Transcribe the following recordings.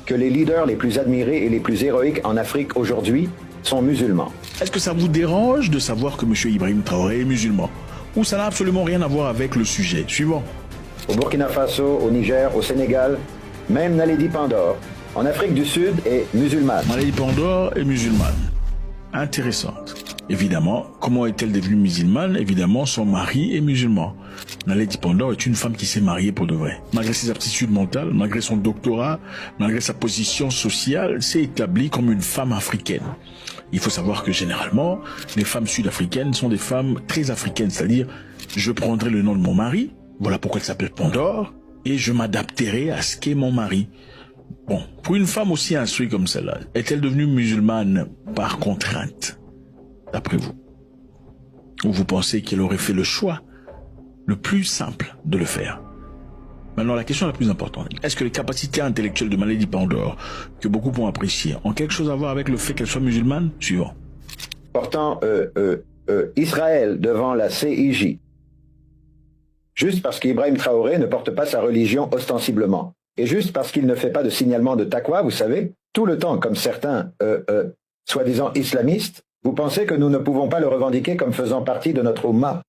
que les leaders les plus admirés et les plus héroïques en Afrique aujourd'hui sont musulmans. Est-ce que ça vous dérange de savoir que M. Ibrahim Traoré est musulman? Ou ça n'a absolument rien à voir avec le sujet? Suivant. Au Burkina Faso, au Niger, au Sénégal, même Naledi Pandor, en Afrique du Sud, est musulmane. Naledi Pandor est musulmane. Intéressante. Évidemment, comment est-elle devenue musulmane? Évidemment, son mari est musulman. Naledi Pandor est une femme qui s'est mariée pour de vrai. Malgré ses aptitudes mentales, malgré son doctorat, malgré sa position sociale, s'est établie comme une femme africaine. Il faut savoir que généralement, les femmes sud-africaines sont des femmes très africaines, c'est-à-dire, je prendrai le nom de mon mari, voilà pourquoi elle s'appelle Pandore, et je m'adapterai à ce qu'est mon mari. Bon, pour une femme aussi instruite comme celle-là, est-elle devenue musulmane par contrainte, d'après vous? Ou vous pensez qu'elle aurait fait le choix le plus simple de le faire? Maintenant, la question la plus importante, est-ce que les capacités intellectuelles de Naledi Pandor, que beaucoup vont apprécier, ont quelque chose à voir avec le fait qu'elle soit musulmane? Suivant. Portant Israël devant la CIJ, juste parce qu'Ibrahim Traoré ne porte pas sa religion ostensiblement, et juste parce qu'il ne fait pas de signalement de taqwa, vous savez, tout le temps, comme certains soi-disant islamistes, vous pensez que nous ne pouvons pas le revendiquer comme faisant partie de notre Ummah.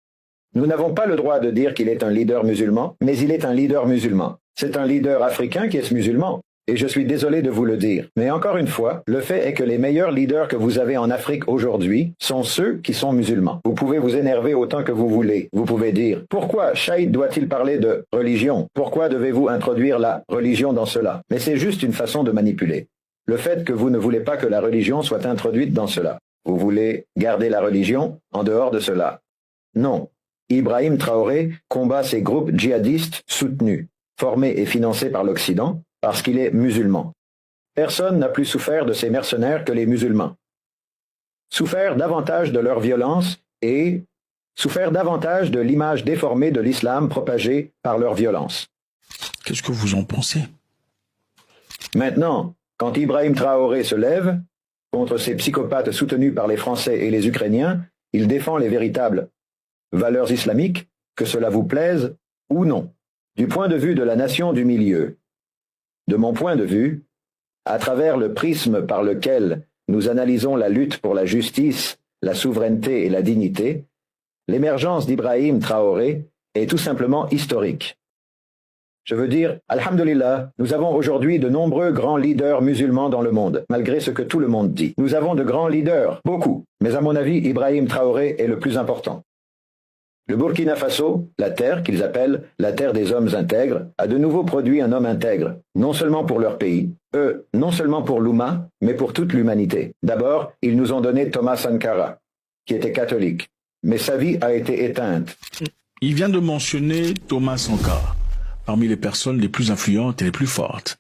Nous n'avons pas le droit de dire qu'il est un leader musulman, mais il est un leader musulman. C'est un leader africain qui est musulman. Et je suis désolé de vous le dire. Mais encore une fois, le fait est que les meilleurs leaders que vous avez en Afrique aujourd'hui sont ceux qui sont musulmans. Vous pouvez vous énerver autant que vous voulez. Vous pouvez dire, pourquoi Chaïd doit-il parler de religion? Pourquoi devez-vous introduire la religion dans cela? Mais c'est juste une façon de manipuler. Le fait que vous ne voulez pas que la religion soit introduite dans cela. Vous voulez garder la religion en dehors de cela. Non. Ibrahim Traoré combat ces groupes djihadistes soutenus, formés et financés par l'Occident, parce qu'il est musulman. Personne n'a plus souffert de ces mercenaires que les musulmans. Souffert davantage de leur violence et souffert davantage de l'image déformée de l'islam propagée par leur violence. Qu'est-ce que vous en pensez? Maintenant, quand Ibrahim Traoré se lève contre ces psychopathes soutenus par les Français et les Ukrainiens, il défend les véritables valeurs islamiques, que cela vous plaise ou non. Du point de vue de la nation du milieu, de mon point de vue, à travers le prisme par lequel nous analysons la lutte pour la justice, la souveraineté et la dignité, l'émergence d'Ibrahim Traoré est tout simplement historique. Je veux dire, alhamdulillah, nous avons aujourd'hui de nombreux grands leaders musulmans dans le monde, malgré ce que tout le monde dit. Nous avons de grands leaders, beaucoup, mais à mon avis, Ibrahim Traoré est le plus important. Le Burkina Faso, la terre qu'ils appellent la terre des hommes intègres, a de nouveau produit un homme intègre, non seulement pour leur pays, non seulement pour l'Oumma, mais pour toute l'humanité. D'abord, ils nous ont donné Thomas Sankara, qui était catholique, mais sa vie a été éteinte. Il vient de mentionner Thomas Sankara, parmi les personnes les plus influentes et les plus fortes,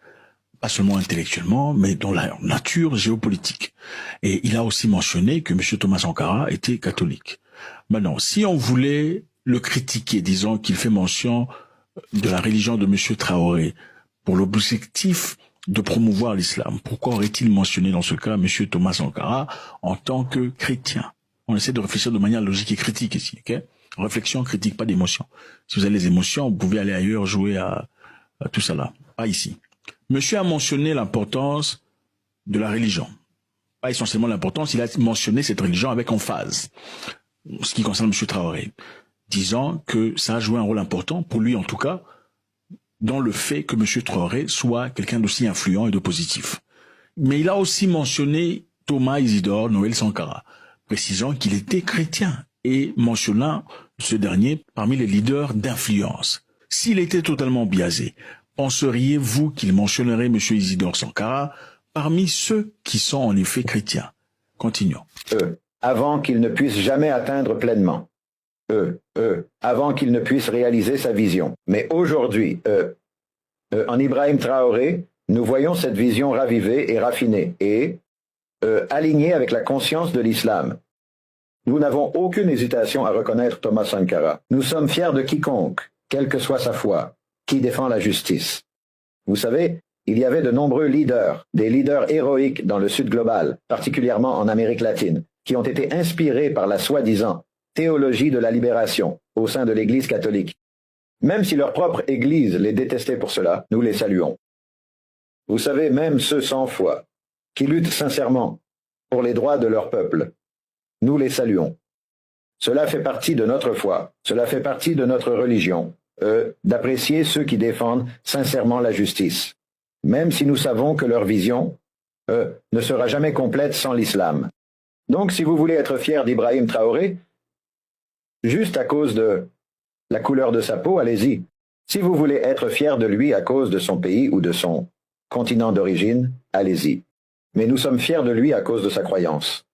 pas seulement intellectuellement, mais dans la nature géopolitique. Et il a aussi mentionné que M. Thomas Sankara était catholique. Maintenant, si on voulait le critiquer, disons qu'il fait mention de la religion de M. Traoré pour l'objectif de promouvoir l'islam, pourquoi aurait-il mentionné dans ce cas M. Thomas Sankara en tant que chrétien? On essaie de réfléchir de manière logique et critique ici, ok? Réflexion critique, pas d'émotion. Si vous avez les émotions, vous pouvez aller ailleurs jouer à tout ça là, pas ici. Monsieur a mentionné l'importance de la religion. Pas essentiellement l'importance, il a mentionné cette religion avec emphase. Ce qui concerne M. Traoré, disant que ça a joué un rôle important, pour lui en tout cas, dans le fait que M. Traoré soit quelqu'un d'aussi influent et de positif. Mais il a aussi mentionné Thomas Isidore Noël Sankara, précisant qu'il était chrétien et mentionnant ce dernier parmi les leaders d'influence. S'il était totalement biaisé, penseriez-vous qu'il mentionnerait M. Isidore Sankara parmi ceux qui sont en effet chrétiens? Continuons. Avant qu'il ne puisse jamais atteindre pleinement. Avant qu'il ne puisse réaliser sa vision. Mais aujourd'hui, en Ibrahim Traoré, nous voyons cette vision ravivée et raffinée et alignée avec la conscience de l'islam. Nous n'avons aucune hésitation à reconnaître Thomas Sankara. Nous sommes fiers de quiconque, quelle que soit sa foi, qui défend la justice. Vous savez, il y avait de nombreux leaders, des leaders héroïques dans le Sud global, particulièrement en Amérique latine, qui ont été inspirés par la soi-disant théologie de la libération au sein de l'Église catholique. Même si leur propre Église les détestait pour cela, nous les saluons. Vous savez, même ceux sans foi, qui luttent sincèrement pour les droits de leur peuple, nous les saluons. Cela fait partie de notre foi, cela fait partie de notre religion, d'apprécier ceux qui défendent sincèrement la justice, même si nous savons que leur vision ne sera jamais complète sans l'islam. Donc, si vous voulez être fier d'Ibrahim Traoré, juste à cause de la couleur de sa peau, allez-y. Si vous voulez être fier de lui à cause de son pays ou de son continent d'origine, allez-y. Mais nous sommes fiers de lui à cause de sa croyance.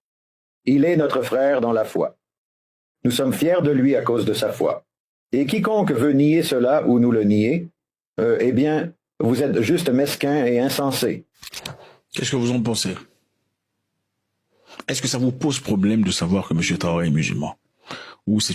Il est notre frère dans la foi. Nous sommes fiers de lui à cause de sa foi. Et quiconque veut nier cela ou nous le nier, eh bien, vous êtes juste mesquin et insensé. Qu'est-ce que vous en pensez? Est-ce que ça vous pose problème de savoir que M. Traoré est musulman? Ou c'est